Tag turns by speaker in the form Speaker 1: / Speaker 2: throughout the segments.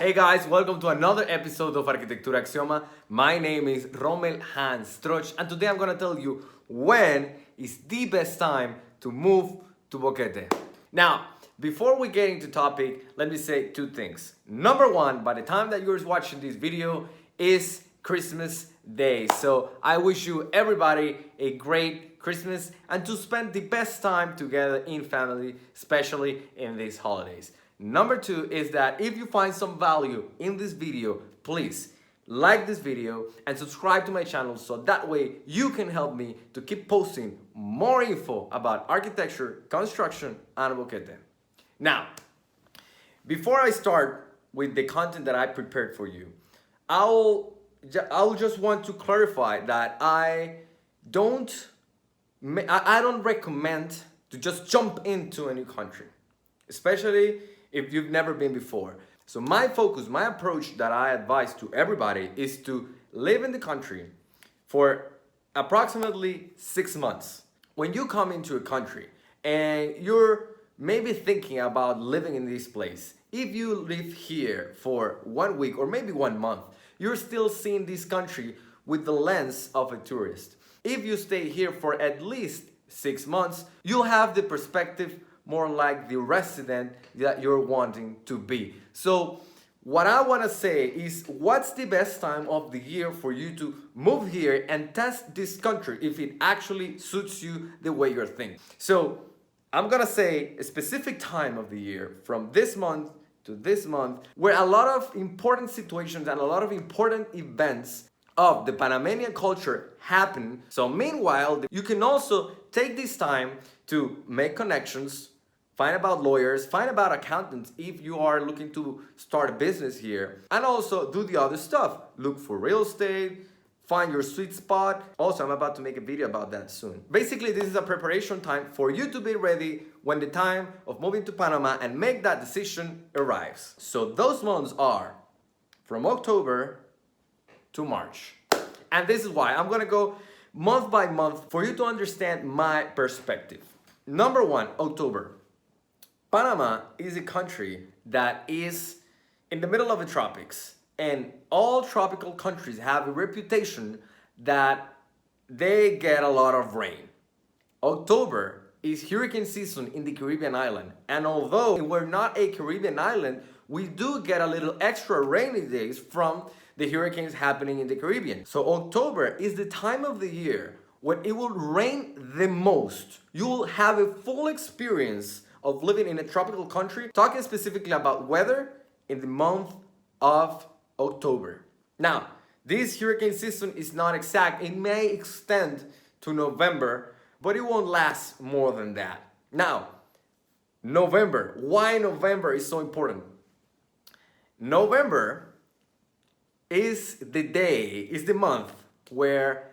Speaker 1: Hey guys, welcome to another episode of Arquitectura Axioma. My name is Rommel Hans Stroch, and today I'm gonna tell you when is the best time to move to Boquete. Now, before we get into topic, let me say two things. Number one, by the time that you're watching this video is Christmas Day. So I wish you everybody a great Christmas and to spend the best time together in family, especially in these holidays. Number two is that if you find some value in this video, please like this video and subscribe to my channel so that way you can help me to keep posting more info about architecture, construction, and Boquete. Now, before I start with the content that I prepared for you, I'll just want to clarify that I don't recommend to just jump into a new country, especially if you've never been before. So my focus, my approach that I advise to everybody is to live in the country for approximately 6 months. When you come into a country and you're maybe thinking about living in this place, if you live here for 1 week or maybe 1 month, you're still seeing this country with the lens of a tourist. If you stay here for at least 6 months, you'll have the perspective more like the resident that you're wanting to be. So what I want to say is, what's the best time of the year for you to move here and test this country if it actually suits you the way you're thinking? So I'm gonna say a specific time of the year from this month to this month where a lot of important situations and a lot of important events of the Panamanian culture happen. So meanwhile, you can also take this time to make connections, find about lawyers, find about accountants if you are looking to start a business here, and also do the other stuff. Look for real estate, find your sweet spot. Also, I'm about to make a video about that soon. Basically, this is a preparation time for you to be ready when the time of moving to Panama and make that decision arrives. So those months are from October to March. And this is why I'm gonna go month by month for you to understand my perspective. Number one, October. Panama is a country that is in the middle of the tropics, and all tropical countries have a reputation that they get a lot of rain. October is hurricane season in the Caribbean island, and although we're not a Caribbean island, we do get a little extra rainy days from the hurricanes happening in the Caribbean. So October is the time of the year when it will rain the most. You will have a full experience of living in a tropical country, talking specifically about weather in the month of October. Now, this hurricane season is not exact. It may extend to November, but it won't last more than that. Now, November. Why November is so important? November is the month where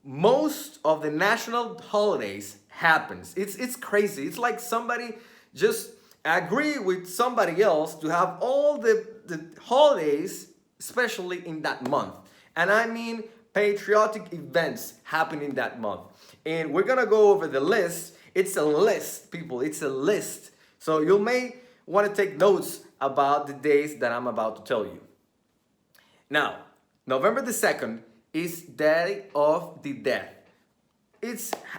Speaker 1: most of the national holidays happens. It's crazy. It's like somebody just agree with somebody else to have all the holidays, especially in that month. And I mean patriotic events happen in that month. And we're gonna go over the list. It's a list, people. It's a list. So you may want to take notes about the days that I'm about to tell you. Now, November the 2nd is Day of the Dead.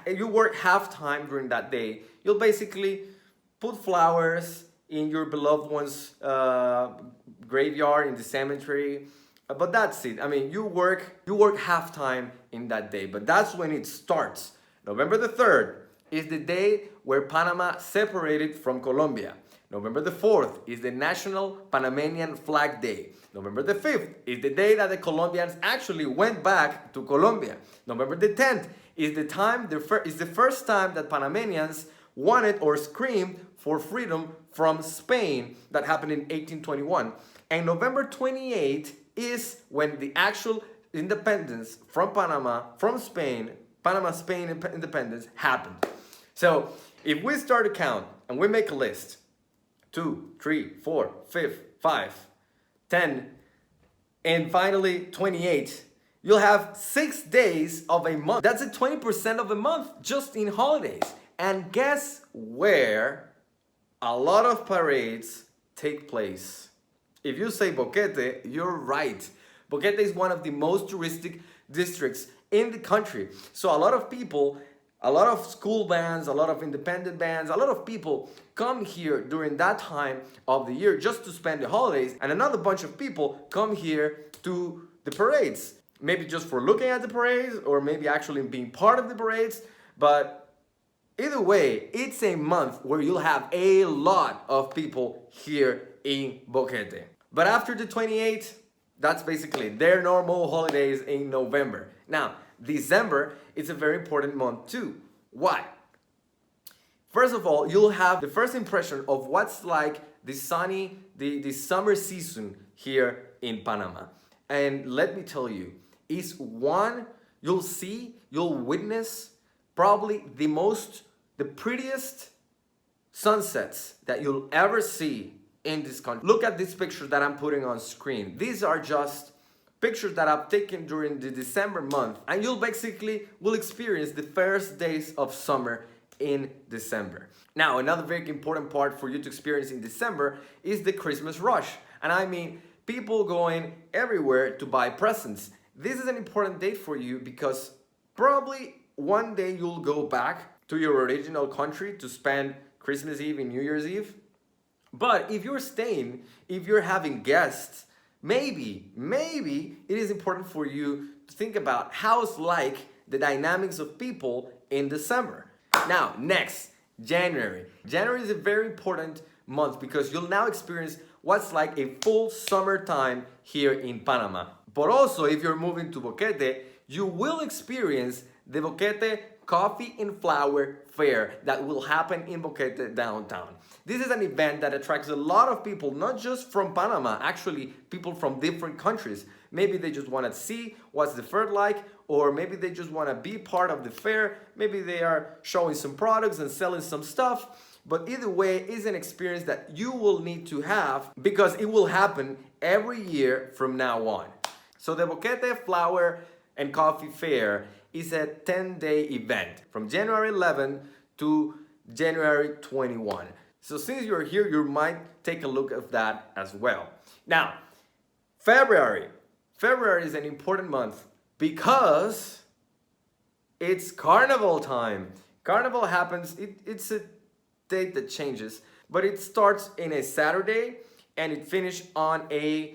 Speaker 1: You work half time during that day. You'll basically put flowers in your beloved one's graveyard in the cemetery, but that's it. I mean, you work half time in that day, but that's when it starts. November the 3rd is the day where Panama separated from Colombia. November the 4th is the National Panamanian Flag Day. November the 5th is the day that the Colombians actually went back to Colombia. November the 10th is the first time that Panamanians wanted or screamed for freedom from Spain. That happened in 1821. And November 28th is when the actual independence from Spain independence happened. So if we start to count and we make a list, 2, 3, 4, 5, 10, and finally 28, you'll have 6 days of a month. That's 20% of a month just in holidays. And guess where a lot of parades take place? If you say Boquete, you're right. Boquete is one of the most touristic districts in the country. So a lot of people, a lot of school bands, a lot of independent bands, a lot of people come here during that time of the year just to spend the holidays, and another bunch of people come here to the parades. Maybe just for looking at the parades, or maybe actually being part of the parades. But either way, it's a month where you'll have a lot of people here in Boquete. But after the 28th, that's basically their normal holidays in November. Now, December is a very important month too. Why? First of all, you'll have the first impression of what's like the summer season here in Panama. And let me tell you, it's one, you'll witness probably the prettiest sunsets that you'll ever see in this country. Look at these pictures that I'm putting on screen. These are just pictures that I've taken during the December month, and you'll basically will experience the first days of summer in December. Now, another very important part for you to experience in December is the Christmas rush. And I mean, people going everywhere to buy presents. This is an important date for you because probably one day you'll go back to your original country to spend Christmas Eve and New Year's Eve. But if you're staying, if you're having guests, maybe it is important for you to think about how's like the dynamics of people in December. Now, next, January. January is a very important month because you'll now experience what's like a full summertime here in Panama. But also, if you're moving to Boquete, you will experience the Boquete Coffee and Flower Fair that will happen in Boquete downtown. This is an event that attracts a lot of people, not just from Panama, actually people from different countries. Maybe they just want to see what's the fair like, or maybe they just want to be part of the fair. Maybe they are showing some products and selling some stuff. But either way, it's an experience that you will need to have because it will happen every year from now on. So the Boquete Flower and Coffee Fair is a 10-day event from January 11 to January 21. So since you're here, you might take a look at that as well. Now, February. February is an important month because it's carnival time. Carnival happens, it's a date that changes, but it starts in a Saturday and it finishes on a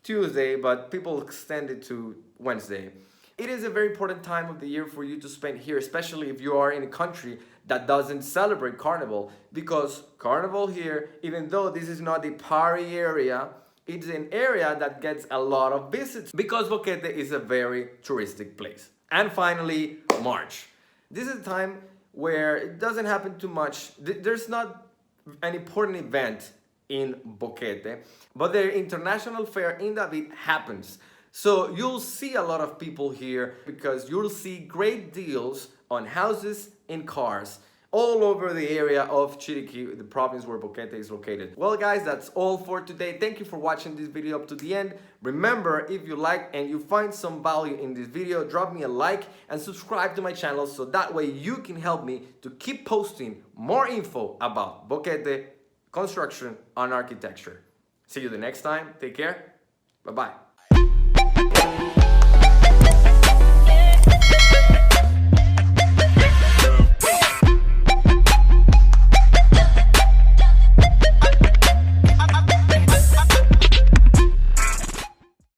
Speaker 1: Tuesday, but people extend it to Wednesday. It is a very important time of the year for you to spend here, especially if you are in a country that doesn't celebrate Carnival, because Carnival here, even though this is not the party area, it's an area that gets a lot of visits because Boquete is a very touristic place. And finally, March. This is a time where it doesn't happen too much. There's not an important event in Boquete, but the International Fair in David happens. So you'll see a lot of people here because you'll see great deals on houses and cars all over the area of Chiriquí, the province where Boquete is located. Well guys, that's all for today. Thank you for watching this video up to the end. Remember, if you like and you find some value in this video, drop me a like and subscribe to my channel so that way you can help me to keep posting more info about Boquete, construction, and architecture. See you the next time. Take care. Bye-bye.